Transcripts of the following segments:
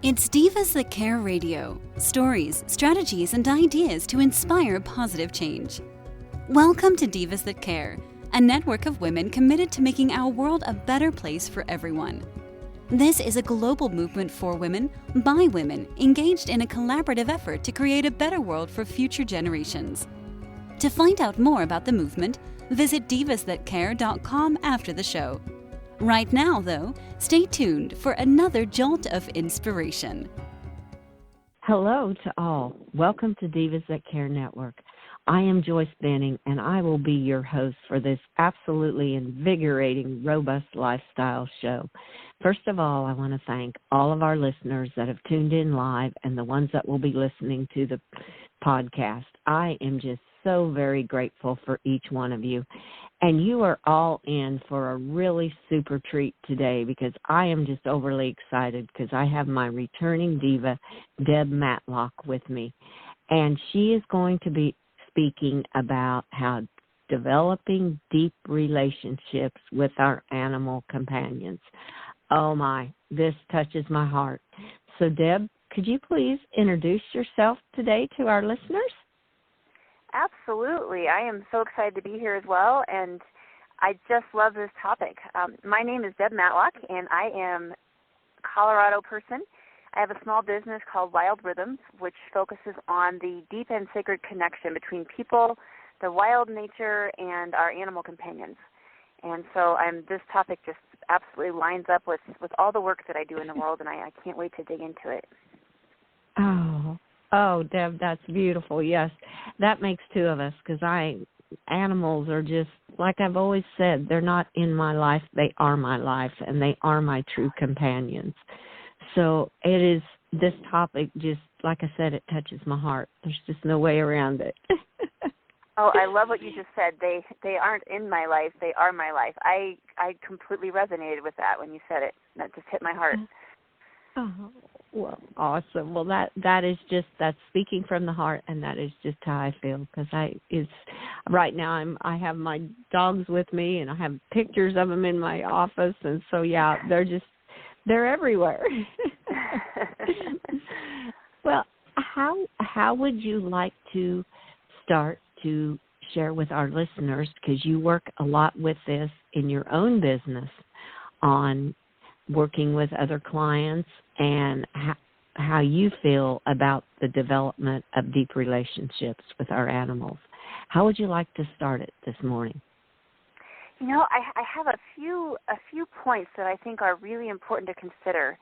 It's Divas That Care Radio. Stories, strategies, and ideas to inspire positive change. Welcome to Divas That Care, a network of women committed to making our world a better place for everyone. This is a global movement for women, by women, engaged in a collaborative effort to create a better world for future generations. To find out more about the movement, visit divasthatcare.com after the show. Right now, though, stay tuned for another jolt of inspiration. Hello to all. Welcome to Divas That Care Network. I am Joyce Benning, and I will be your host for this absolutely invigorating, robust lifestyle show. First of all, I want to thank all of our listeners that have tuned in live and the ones that will be listening to the podcast. I am just so very grateful for each one of you. And you are all in for a really super treat today because I am just overly excited because I have my returning diva, Deb Matlock, with me. And she is going to be speaking about how developing deep relationships with our animal companions. Oh my, this touches my heart. So Deb, could you please introduce yourself today to our listeners? Absolutely. I am so excited to be here as well, and I just love this topic. My name is Deb Matlock, and I am a Colorado person. I have a small business called Wild Rhythms, which focuses on the deep and sacred connection between people, the wild nature, and our animal companions. And so this topic just absolutely lines up with all the work that I do in the world, and I can't wait to dig into it. Oh, Deb, that's beautiful. Yes, that makes two of us because animals are just, like I've always said, they're not in my life, they are my life, and they are my true companions. So it is, this topic just, like I said, it touches my heart. There's just no way around it. Oh, I love what you just said. They aren't in my life, they are my life. I completely resonated with that when you said it. That just hit my heart. Oh, well, awesome. Well, that's speaking from the heart, and that is just how I feel because right now I have my dogs with me, and I have pictures of them in my office, and so yeah, they're everywhere. Well, how would you like to start to share with our listeners, because you work a lot with this in your own business on working with other clients, and how you feel about the development of deep relationships with our animals. How would you like to start it this morning? You know, I have a few points that I think are really important to consider.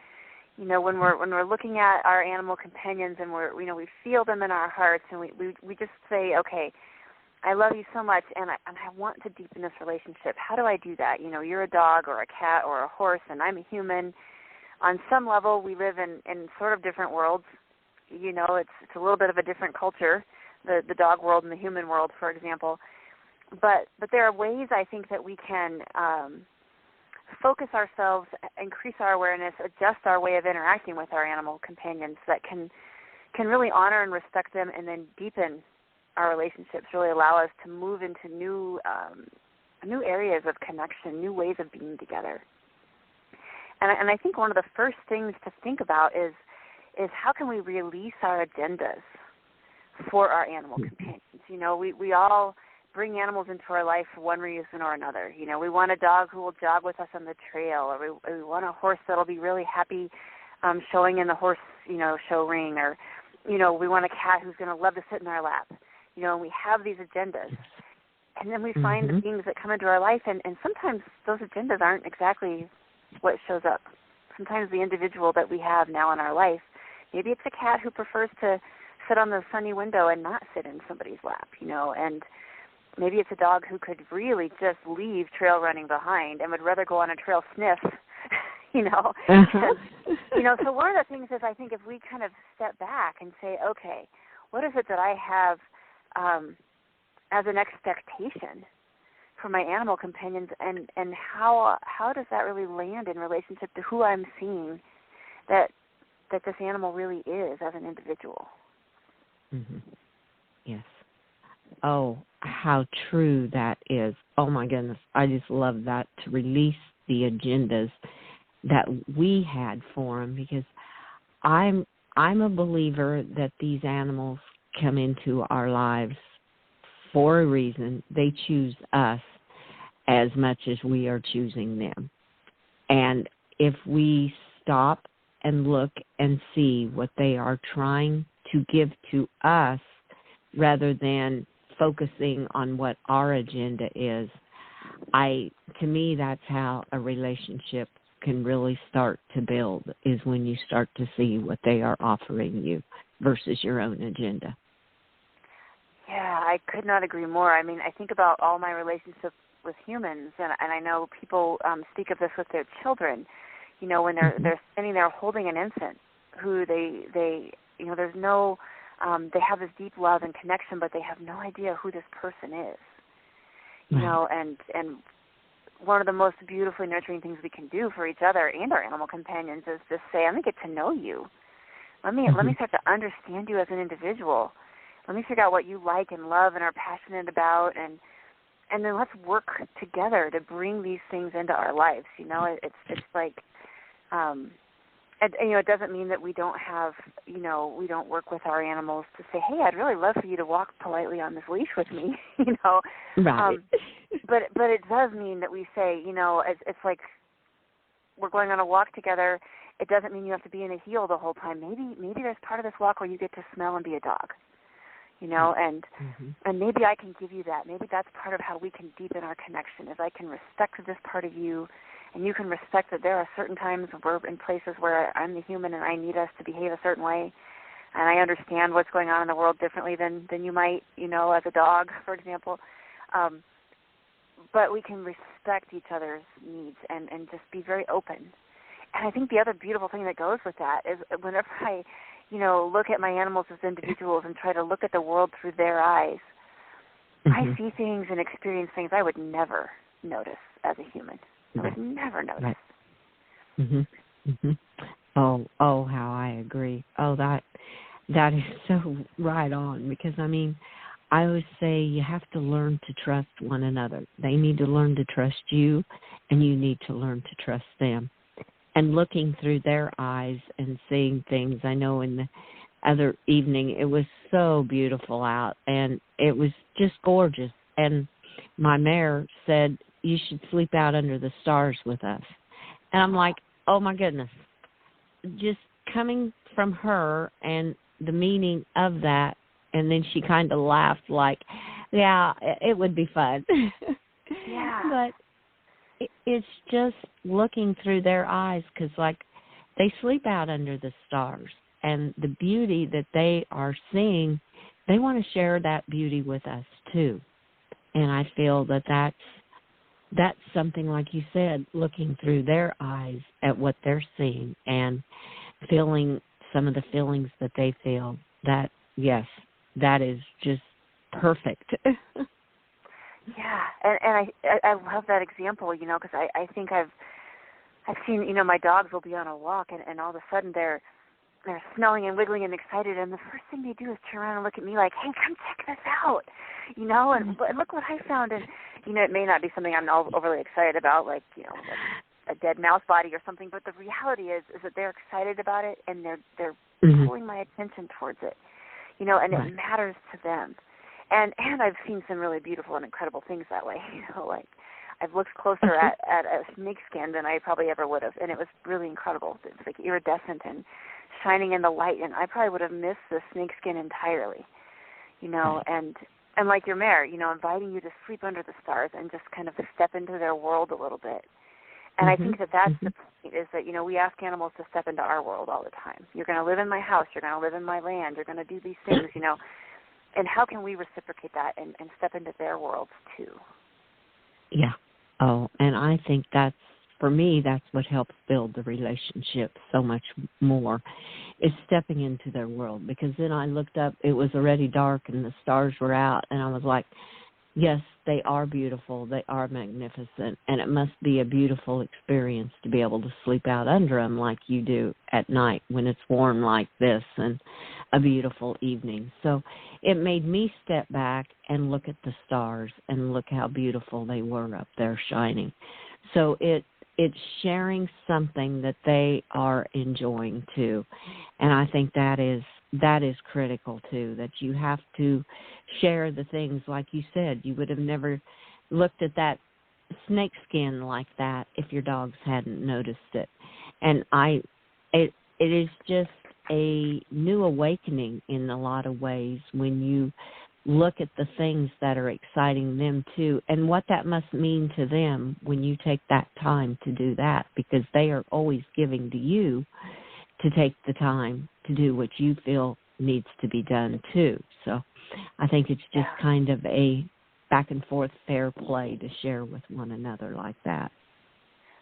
You know, when we're looking at our animal companions and we feel them in our hearts, and we just say, okay, I love you so much, and I want to deepen this relationship. How do I do that? You know, you're a dog or a cat or a horse, and I'm a human. On some level, we live in sort of different worlds. You know, it's a little bit of a different culture, the dog world and the human world, for example. But there are ways, I think, that we can focus ourselves, increase our awareness, adjust our way of interacting with our animal companions that can really honor and respect them and then deepen our relationships, really allow us to move into new areas of connection, new ways of being together. And I think one of the first things to think about is how can we release our agendas for our animal companions? You know, we all bring animals into our life for one reason or another. You know, we want a dog who will jog with us on the trail, or we want a horse that'll be really happy showing in the horse, show ring, or, we want a cat who's going to love to sit in our lap. You know, and we have these agendas. And then we find the beings that come into our life, and sometimes those agendas aren't exactly what shows up. Sometimes the individual that we have now in our life, maybe it's a cat who prefers to sit on the sunny window and not sit in somebody's lap, and maybe it's a dog who could really just leave trail running behind and would rather go on a trail sniff, So one of the things is, I think, if we kind of step back and say, okay, what is it that I have as an expectation for my animal companions, and how does that really land in relationship to who I'm seeing that this animal really is as an individual? Mm-hmm. Yes. Oh, how true that is. Oh, my goodness. I just love that, to release the agendas that we had for them, because I'm a believer that these animals come into our lives for a reason. They choose us as much as we are choosing them. And if we stop and look and see what they are trying to give to us rather than focusing on what our agenda is, to me, that's how a relationship can really start to build, is when you start to see what they are offering you versus your own agenda. Yeah, I could not agree more. I mean, I think about all my relationships with humans, and I know people speak of this with their children. You know, when they're standing there holding an infant who they there's no, they have this deep love and connection, but they have no idea who this person is. You know, and one of the most beautifully nurturing things we can do for each other and our animal companions is just say, "Let me get to know you. Let me start to understand you as an individual. Let me figure out what you like and love and are passionate about, and then let's work together to bring these things into our lives." You know, it's like, and you know, it doesn't mean that we don't have, you know, we don't work with our animals to say, "Hey, I'd really love for you to walk politely on this leash with me," you know. Right. But it does mean that we say, you know, it's like we're going on a walk together. It doesn't mean you have to be in a heel the whole time. Maybe there's part of this walk where you get to smell and be a dog, you know, and maybe I can give you that. Maybe that's part of how we can deepen our connection, is I can respect this part of you, and you can respect that there are certain times we're in places where I'm the human and I need us to behave a certain way, and I understand what's going on in the world differently than you might, you know, as a dog, for example. But we can respect each other's needs and just be very open. And I think the other beautiful thing that goes with that is whenever I, you know, look at my animals as individuals and try to look at the world through their eyes, I see things and experience things I would never notice as a human. I would never notice. Oh, how I agree. Oh, that is so right on, because, I mean, I always say you have to learn to trust one another. They need to learn to trust you, and you need to learn to trust them. And looking through their eyes and seeing things, I know in the other evening it was so beautiful out, and it was just gorgeous. And my mare said, "You should sleep out under the stars with us." And I'm like, oh, my goodness. Just coming from her and the meaning of that. And then she kind of laughed like, yeah, it would be fun. Yeah. But it's just looking through their eyes, because, like, they sleep out under the stars. And the beauty that they are seeing, they want to share that beauty with us, too. And I feel that that's something, like you said, looking through their eyes at what they're seeing and feeling some of the feelings that they feel. That, yes, that is just perfect. Yeah, and I love that example, you know, because I think I've seen, you know, my dogs will be on a walk and all of a sudden they're smelling and wiggling and excited, and the first thing they do is turn around and look at me like, "Hey, come check this out," you know, and look what I found. And, you know, it may not be something I'm overly excited about, like, you know, a dead mouse body or something, but the reality is that they're excited about it, and they're pulling my attention towards it, you know, and it matters to them. And I've seen some really beautiful and incredible things that way, you know, like I've looked closer at a snake skin than I probably ever would have, and it was really incredible. It was like iridescent and shining in the light, and I probably would have missed the snake skin entirely, you know, and like your mare, you know, inviting you to sleep under the stars and just kind of step into their world a little bit. And I think that's the point, is that, you know, we ask animals to step into our world all the time. You're going to live in my house. You're going to live in my land. You're going to do these things, you know. And how can we reciprocate that and step into their worlds too? Yeah. Oh, and I think that's, for me, that's what helps build the relationship so much more, is stepping into their world. Because then I looked up, it was already dark and the stars were out, and I was like, yes, they are beautiful, they are magnificent, and it must be a beautiful experience to be able to sleep out under them like you do at night when it's warm like this and a beautiful evening. So it made me step back and look at the stars and look how beautiful they were up there shining. So it it's sharing something that they are enjoying too. And I think that is critical too, that you have to share the things. Like you said, you would have never looked at that snake skin like that if your dogs hadn't noticed it. And it is just a new awakening in a lot of ways when you look at the things that are exciting them too, and what that must mean to them when you take that time to do that, because they are always giving to you to take the time to do what you feel needs to be done too. So I think it's just kind of a back and forth fair play to share with one another like that.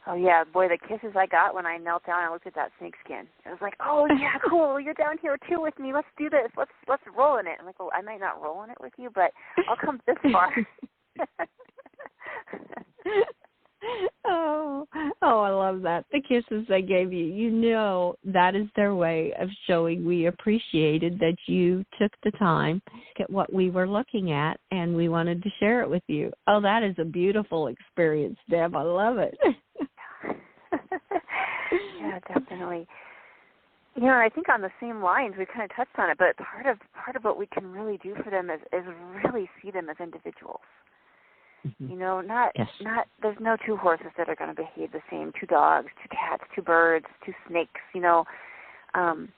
Oh, yeah. Boy, the kisses I got when I knelt down and looked at that snake skin. It was like, oh, yeah, cool. You're down here, too, with me. Let's do this. Let's roll in it. I'm like, well, I might not roll in it with you, but I'll come this far. Oh, I love that. The kisses they gave you, you know, that is their way of showing we appreciated that you took the time to look at what we were looking at, and we wanted to share it with you. Oh, that is a beautiful experience, Deb. I love it. Yeah, definitely. You know, I think on the same lines, we kind of touched on it, but part of what we can really do for them is really see them as individuals. Mm-hmm. You know, not there's no two horses that are going to behave the same, 2 dogs, 2 cats, 2 birds, 2 snakes, you know. And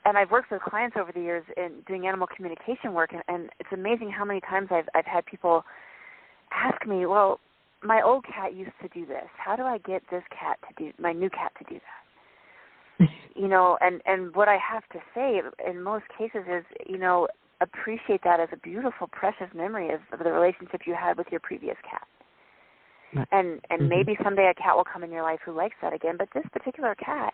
I've worked with clients over the years in doing animal communication work, and it's amazing how many times I've had people ask me, well, my old cat used to do this. How do I get my new cat to do that? You know, and what I have to say in most cases is, you know, appreciate that as a beautiful, precious memory of the relationship you had with your previous cat. Right. And mm-hmm. maybe someday a cat will come in your life who likes that again, but this particular cat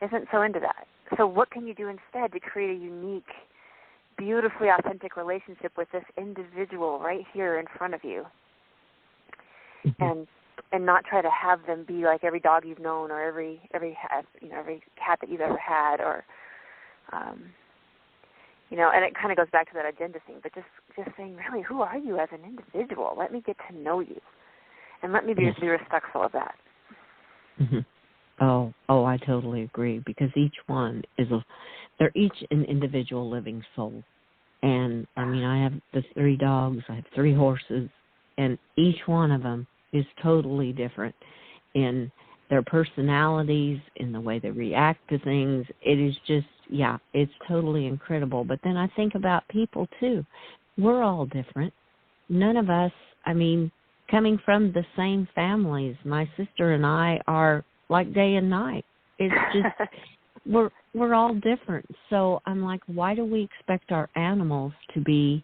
isn't so into that. So what can you do instead to create a unique, beautifully authentic relationship with this individual right here in front of you? Mm-hmm. And not try to have them be like every dog you've known or every cat that you've ever had, or you know, and it kind of goes back to that agenda thing, but just saying, really, who are you as an individual? Let me get to know you, and let me be respectful of that. Mm-hmm. Oh, I totally agree, because each one they're each an individual living soul. And, I mean, I have the 3 dogs, I have 3 horses, and each one of them is totally different in their personalities, in the way they react to things. It is just, it's totally incredible. But then I think about people, too. We're all different. None of us, I mean, coming from the same families, my sister and I are like day and night. It's just, we're all different. So I'm like, why do we expect our animals to be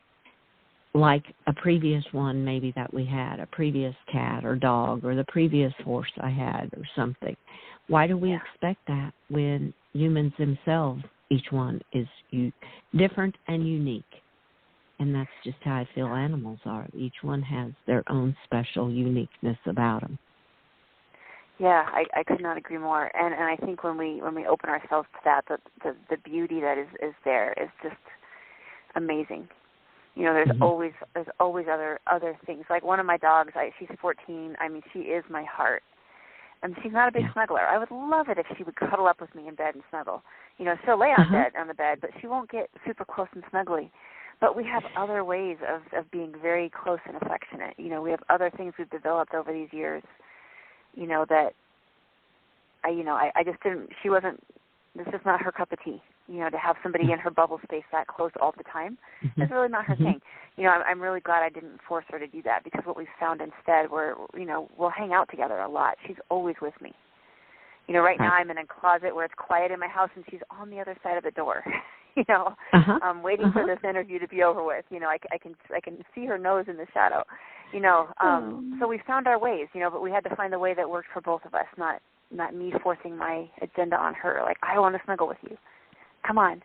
like a previous one maybe that we had, a previous cat or dog, or the previous horse I had or something? Why do we expect that when humans themselves, each one is different and unique? And that's just how I feel animals are. Each one has their own special uniqueness about them. Yeah, I could not agree more. And I think when we open ourselves to that, the beauty that is there is just amazing. You know, there's mm-hmm. always other things. Like one of my dogs, she's 14. I mean, she is my heart. And she's not a big snuggler. I would love it if she would cuddle up with me in bed and snuggle. You know, she'll lay on the bed, but she won't get super close and snuggly. But we have other ways of being very close and affectionate. You know, we have other things we've developed over these years, you know, that I just didn't, this is not her cup of tea. You know, to have somebody in her bubble space that close all the time is really not her thing. You know, I'm really glad I didn't force her to do that, because what we've found instead, we'll hang out together a lot. She's always with me. You know, right now I'm in a closet where it's quiet in my house, and she's on the other side of the door. You know, waiting for this interview to be over with. You know, I can see her nose in the shadow. You know, so we found our ways. You know, but we had to find the way that worked for both of us, not me forcing my agenda on her. Like, I want to snuggle with you. Come on.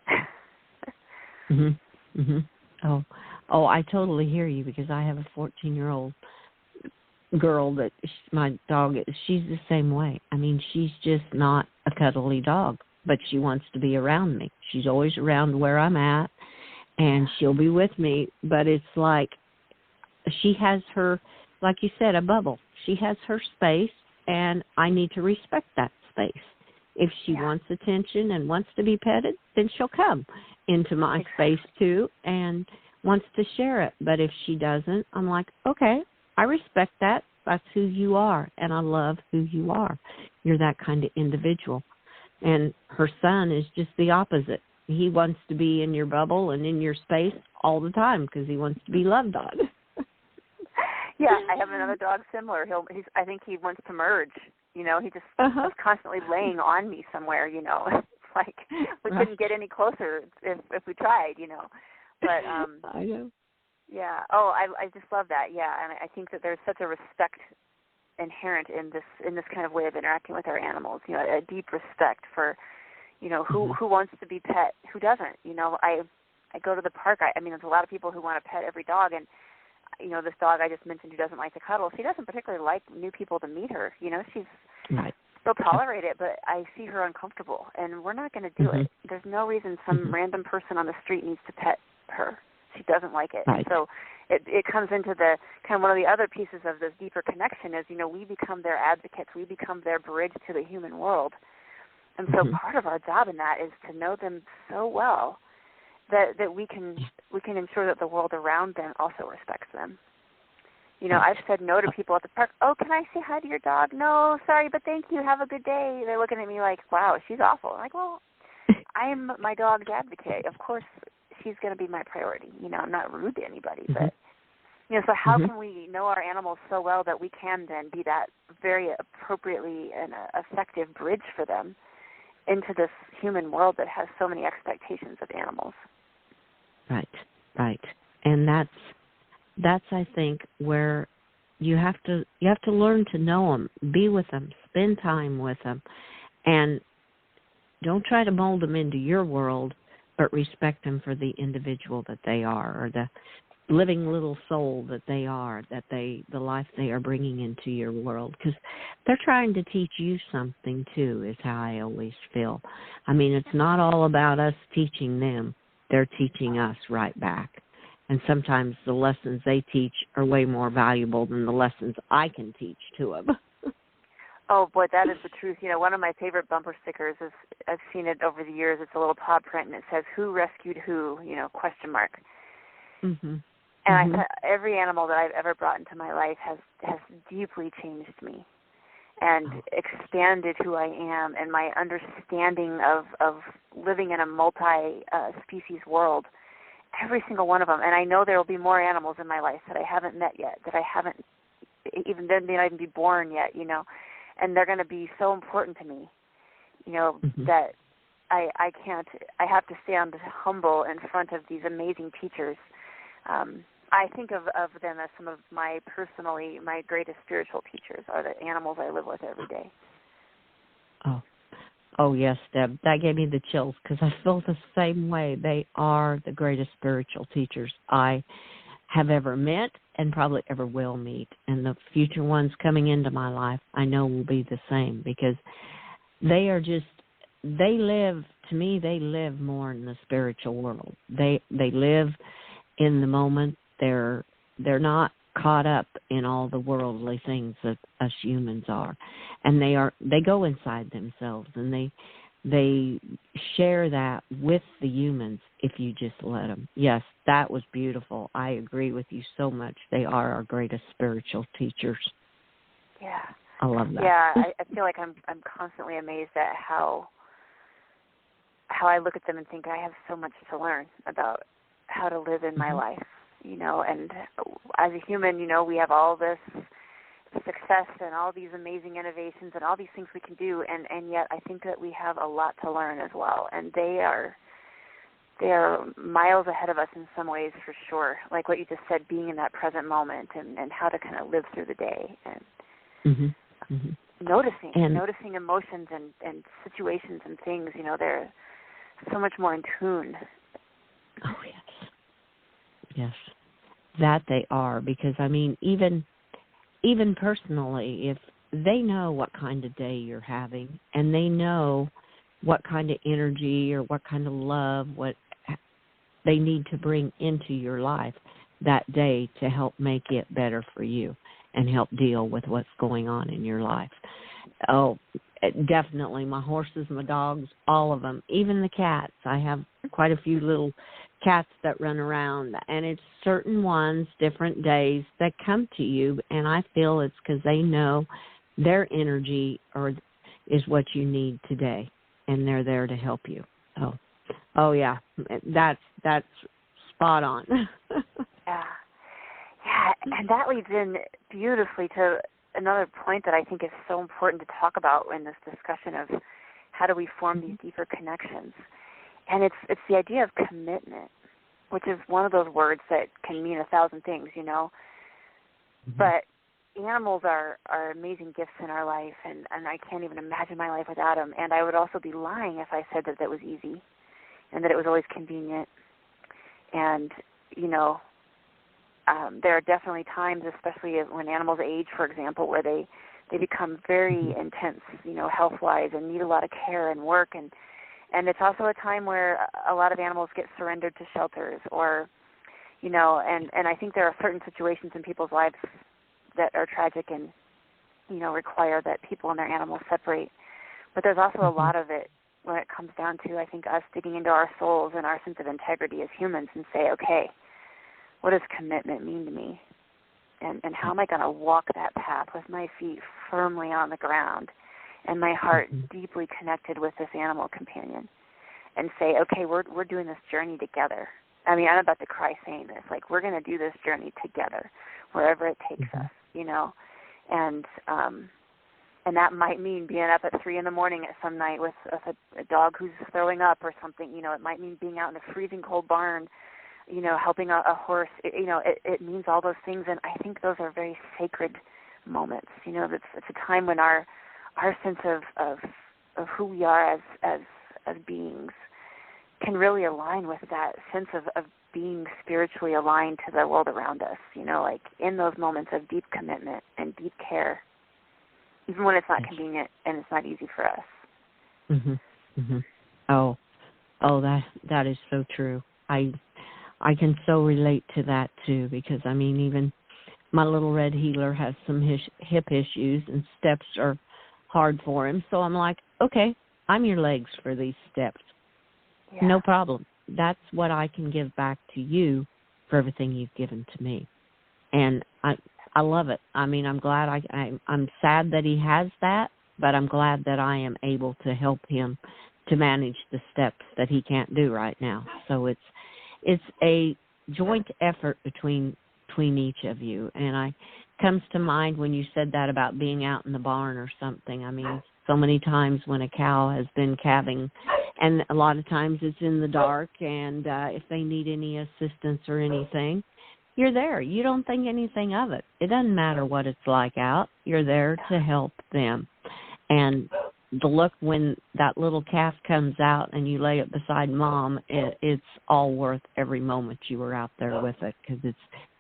Mm-hmm. Mm-hmm. Oh, I totally hear you, because I have a 14-year-old girl that my dog, she's the same way. I mean, she's just not a cuddly dog, but she wants to be around me. She's always around where I'm at, and she'll be with me, but it's like she has her, like you said, a bubble. She has her space, and I need to respect that space. If she wants attention and wants to be petted, then she'll come into my space too and wants to share it. But if she doesn't, I'm like, okay, I respect that. That's who you are, and I love who you are. You're that kind of individual. And her son is just the opposite. He wants to be in your bubble and in your space all the time because he wants to be loved on. Yeah, I have another dog similar. I think he wants to merge. You know, he just is constantly laying on me somewhere, you know. It's like we couldn't get any closer if we tried, you know. But I know. Yeah. Oh, I just love that. Yeah, and I think that there's such a respect inherent in this kind of way of interacting with our animals. You know, a deep respect for, you know, who wants to be pet, who doesn't. You know, I go to the park. I mean, there's a lot of people who want to pet every dog, and you know, this dog I just mentioned who doesn't like to cuddle, she doesn't particularly like new people to meet her. You know, she'll tolerate it, but I see her uncomfortable, and we're not going to do it. There's no reason some random person on the street needs to pet her. She doesn't like it. Right. So it comes into the kind of one of the other pieces of this deeper connection is, you know, we become their advocates. We become their bridge to the human world. And so part of our job in that is to know them so well that we can ensure that the world around them also respects them. You know, I've said no to people at the park. Oh, can I say hi to your dog? No, sorry, but thank you. Have a good day. They're looking at me like, wow, she's awful. I'm like, well, I'm my dog's advocate. Of course, she's going to be my priority. You know, I'm not rude to anybody, but, you know, so how can we know our animals so well that we can then be that very appropriately and effective bridge for them into this human world that has so many expectations of animals? Right. And that's I think where you have to learn to know them, be with them, spend time with them, and don't try to mold them into your world, but respect them for the individual that they are, or the living little soul that they are, the life they are bringing into your world, because they're trying to teach you something too, is how I always feel. I mean, it's not all about us teaching them. They're teaching us right back. And sometimes the lessons they teach are way more valuable than the lessons I can teach to them. Oh, boy, that is the truth. You know, one of my favorite bumper stickers is, I've seen it over the years, it's a little paw print, and it says, who rescued who, you know, question mark. And I thought every animal that I've ever brought into my life has deeply changed me and expanded who I am and my understanding of living in a multi-species world. Every single one of them. And I know there will be more animals in my life that I haven't met yet, that I haven't even, they might even be born yet, you know. And they're going to be so important to me, you know, that I have to stand humble in front of these amazing teachers. I think of them as some of my greatest spiritual teachers are the animals I live with every day. Oh, yes, Deb. That gave me the chills because I feel the same way. They are the greatest spiritual teachers I have ever met and probably ever will meet. And the future ones coming into my life I know will be the same because they live more in the spiritual world. They live in the moment. They're not caught up in all the worldly things that us humans are, and they go inside themselves and they share that with the humans if you just let them. Yes, that was beautiful. I agree with you so much. They are our greatest spiritual teachers. Yeah, I love that. Yeah, I feel like I'm constantly amazed at how I look at them and think I have so much to learn about how to live in my life. You know, and as a human, you know, we have all this success and all these amazing innovations and all these things we can do, and yet I think that we have a lot to learn as well. And they are miles ahead of us in some ways, for sure. Like what you just said, being in that present moment and how to kind of live through the day and noticing emotions and situations and things. You know, they're so much more in tune. Oh, yes, that they are, because, I mean, even personally, if they know what kind of day you're having and they know what kind of energy or what kind of love, what they need to bring into your life that day to help make it better for you. and help deal with what's going on in your life. Oh, definitely. My horses, my dogs, all of them, even the cats. I have quite a few little cats that run around, and it's certain ones, different days that come to you, and I feel it's because they know their energy is what you need today, and they're there to help you. Oh yeah, that's spot on. Yeah, and that leads in beautifully to another point that I think is so important to talk about in this discussion of how do we form these deeper connections. And it's the idea of commitment, which is one of those words that can mean 1,000 things, you know. Mm-hmm. But animals are amazing gifts in our life, and I can't even imagine my life without them. And I would also be lying if I said that was easy and that it was always convenient. And, you know, there are definitely times, especially when animals age, for example, where they become very intense, you know, health-wise and need a lot of care and work. And it's also a time where a lot of animals get surrendered to shelters or, you know, and I think there are certain situations in people's lives that are tragic and, you know, require that people and their animals separate. But there's also a lot of it when it comes down to, I think, us digging into our souls and our sense of integrity as humans and say, okay, what does commitment mean to me? And how am I going to walk that path with my feet firmly on the ground and my heart deeply connected with this animal companion and say, okay, we're doing this journey together. I mean, I'm about to cry saying this. Like, we're going to do this journey together wherever it takes us, you know. And that might mean being up at 3 a.m. at some night with a dog who's throwing up or something. You know, it might mean being out in a freezing cold barn, you know, helping a horse. It means all those things, and I think those are very sacred moments. You know, it's a time when our sense of who we are as beings can really align with that sense of being spiritually aligned to the world around us. You know, like in those moments of deep commitment and deep care, even when it's not convenient and it's not easy for us. Mm-hmm. Mm-hmm. Oh, that is so true. I can so relate to that too, because I mean, even my little red heeler has some hip issues, and steps are hard for him. So I'm like, okay, I'm your legs for these steps. Yeah. No problem. That's what I can give back to you for everything you've given to me. And I love it. I mean, I'm glad I'm sad that he has that, but I'm glad that I am able to help him to manage the steps that he can't do right now. So it's a joint effort between each of you. And comes to mind when you said that about being out in the barn or something. I mean, so many times when a cow has been calving, and a lot of times it's in the dark, and if they need any assistance or anything, you're there. You don't think anything of it. It doesn't matter what it's like out. You're there to help them. And the look when that little calf comes out and you lay it beside Mom, it's all worth every moment you were out there with it, because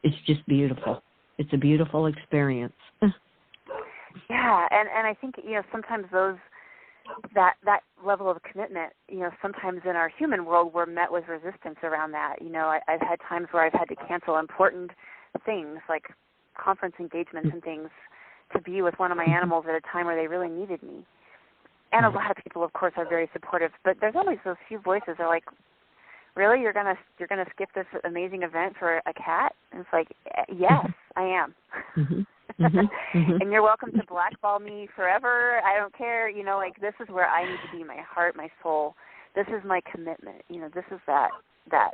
it's just beautiful. It's a beautiful experience. Yeah, and I think, you know, sometimes that level of commitment, you know, sometimes in our human world we're met with resistance around that. You know, I've had times where I've had to cancel important things like conference engagements and things to be with one of my animals at a time where they really needed me. And a lot of people, of course, are very supportive, but there's always those few voices that are like, really, you're gonna skip this amazing event for a cat? And it's like, yes, I am. And you're welcome to blackball me forever. I don't care. You know, like, this is where I need to be, my heart, my soul. This is my commitment. You know, this is that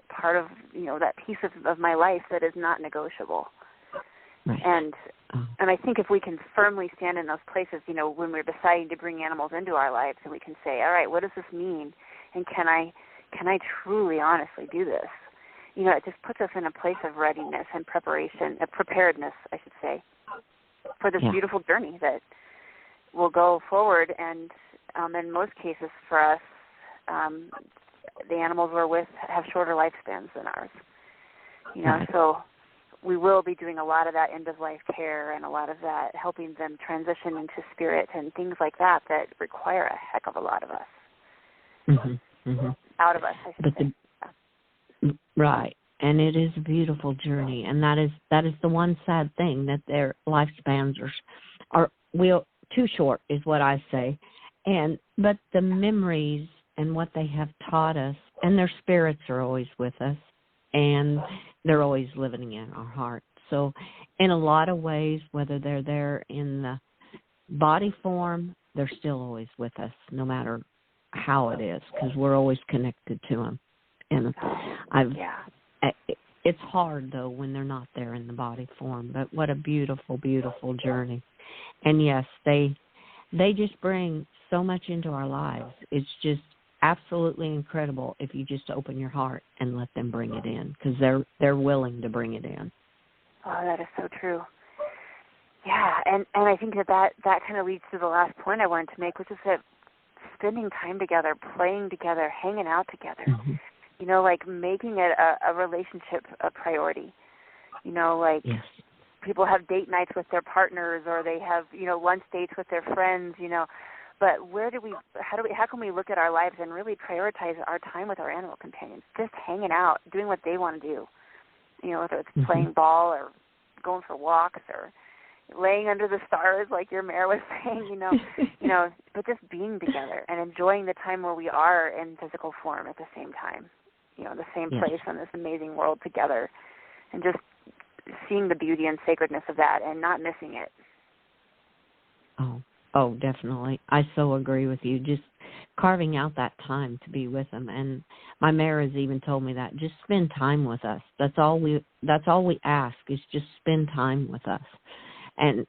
part of, you know, that piece of my life that is not negotiable. Right. And I think if we can firmly stand in those places, you know, when we're deciding to bring animals into our lives, and we can say, all right, what does this mean? And can I truly, honestly do this? You know, it just puts us in a place of readiness and preparedness, I should say, for this beautiful journey that will go forward. And in most cases for us, the animals we're with have shorter lifespans than ours. You know, so we will be doing a lot of that end-of-life care and a lot of that helping them transition into spirit and things like that require a heck of a lot of us. Out of us, I should say. Right. and it is a beautiful journey. And that is the one sad thing, that their lifespans are too short, is what I say. But the memories and what they have taught us, and their spirits are always with us, and they're always living in our hearts. So in a lot of ways, whether they're there in the body form, they're still always with us, no matter how it is, because we're always connected to them. And it's hard, though, when they're not there in the body form. But what a beautiful, beautiful journey. And, yes, they just bring so much into our lives. It's just absolutely incredible if you just open your heart and let them bring it in, because they're willing to bring it in. Oh, that is so true. Yeah, and I think that kind of leads to the last point I wanted to make, which is that spending time together, playing together, hanging out together, you know, like making it a relationship a priority. You know, like people have date nights with their partners, or they have, you know, lunch dates with their friends, you know. But how can we look at our lives and really prioritize our time with our animal companions? Just hanging out, doing what they want to do. You know, whether it's playing ball or going for walks or laying under the stars, like your mare was saying, you know, but just being together and enjoying the time where we are in physical form at the same time, you know, the same place on this amazing world together, and just seeing the beauty and sacredness of that and not missing it. Oh, definitely. I so agree with you. Just carving out that time to be with them. And my mare has even told me that. Just spend time with us. That's all we ask, is just spend time with us. And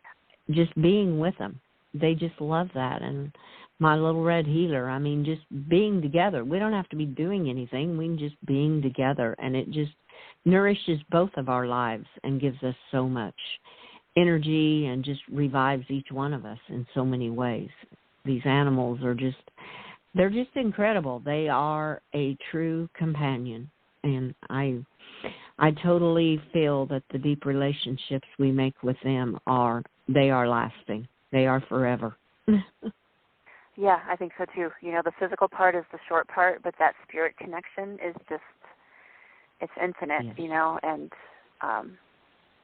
just being with them. They just love that. And my little red healer, I mean, just being together. We don't have to be doing anything. We can just being together. And it just nourishes both of our lives and gives us so much energy and just revives each one of us in so many ways. These animals they're just incredible. They are a true companion. And I totally feel that the deep relationships we make with them are lasting. They are forever. Yeah, I think so too. You know, the physical part is the short part, but that spirit connection is just, it's infinite, you know, and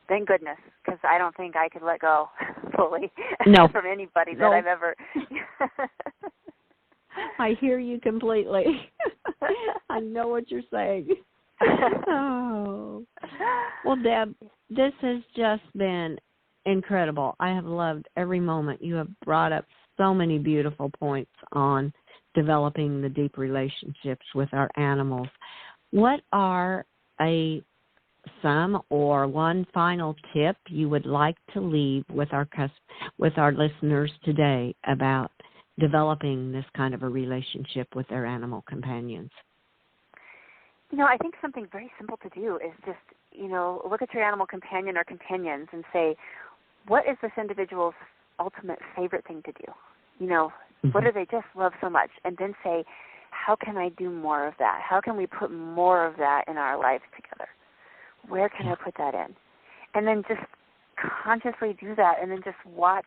thank goodness, because I don't think I could let go fully from anybody that I've ever. I hear you completely. I know what you're saying. Oh. Well, Deb, this has just been incredible. I have loved every moment. You have brought up so many beautiful points on developing the deep relationships with our animals. What are some or one final tip you would like to leave with our listeners today about developing this kind of a relationship with their animal companions? You know, I think something very simple to do is just, you know, look at your animal companion or companions and say, what is this individual's ultimate favorite thing to do? You know, what do they just love so much? And then say, how can I do more of that? How can we put more of that in our lives together? Where can I put that in? And then just consciously do that, and then just watch,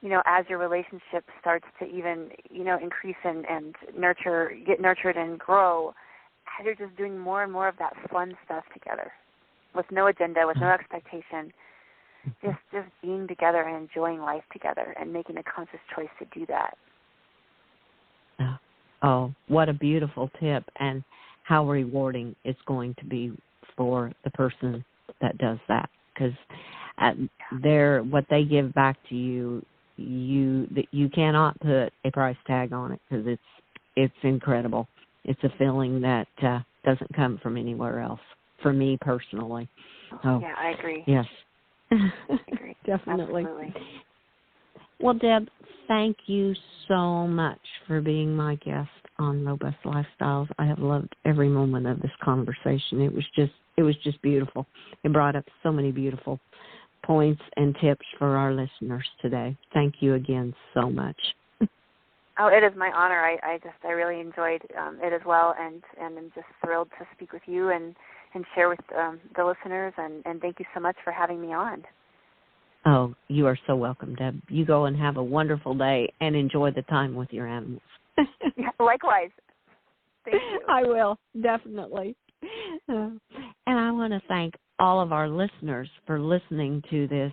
you know, as your relationship starts to even, you know, increase and get nurtured and grow, as you're just doing more and more of that fun stuff together with no agenda, with no expectation, just being together and enjoying life together and making a conscious choice to do that. Oh, what a beautiful tip, and how rewarding it's going to be for the person that does that, because what they give back to you, you cannot put a price tag on it, because it's incredible. It's a feeling that doesn't come from anywhere else, for me personally. Oh, yeah, I agree. Yes. I agree. Definitely. Absolutely. Well, Deb, thank you so much for being my guest on Robust Lifestyles. I have loved every moment of this conversation. It was just beautiful. It brought up so many beautiful points and tips for our listeners today. Thank you again so much. Oh, it is my honor. I really enjoyed it as well, and I'm just thrilled to speak with you and share with the listeners, and thank you so much for having me on. Oh, you are so welcome, Deb. You go and have a wonderful day and enjoy the time with your animals. Yeah, likewise. Thank you. I will, definitely. And And I want to thank all of our listeners for listening to this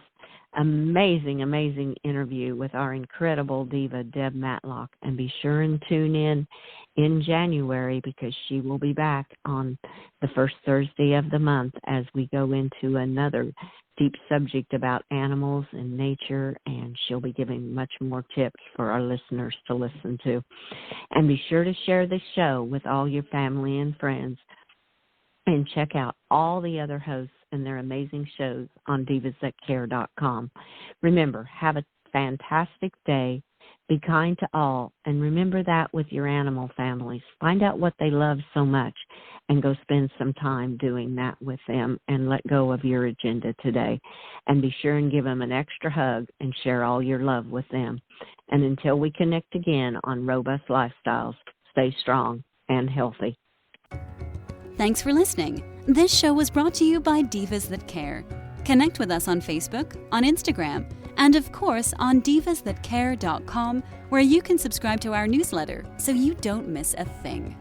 amazing, amazing interview with our incredible diva, Deb Matlock. And be sure and tune in January, because she will be back on the first Thursday of the month as we go into another deep subject about animals and nature, and she'll be giving much more tips for our listeners to listen to. And be sure to share this show with all your family and friends, and check out all the other hosts and their amazing shows on divasthatcare.com. Remember, have a fantastic day. Be kind to all, and remember that with your animal families. Find out what they love so much and go spend some time doing that with them, and let go of your agenda today. And be sure and give them an extra hug and share all your love with them. And until we connect again on Robust Lifestyles, stay strong and healthy. Thanks for listening. This show was brought to you by Divas That Care. Connect with us on Facebook, on Instagram, and of course on divasthatcare.com, where you can subscribe to our newsletter so you don't miss a thing.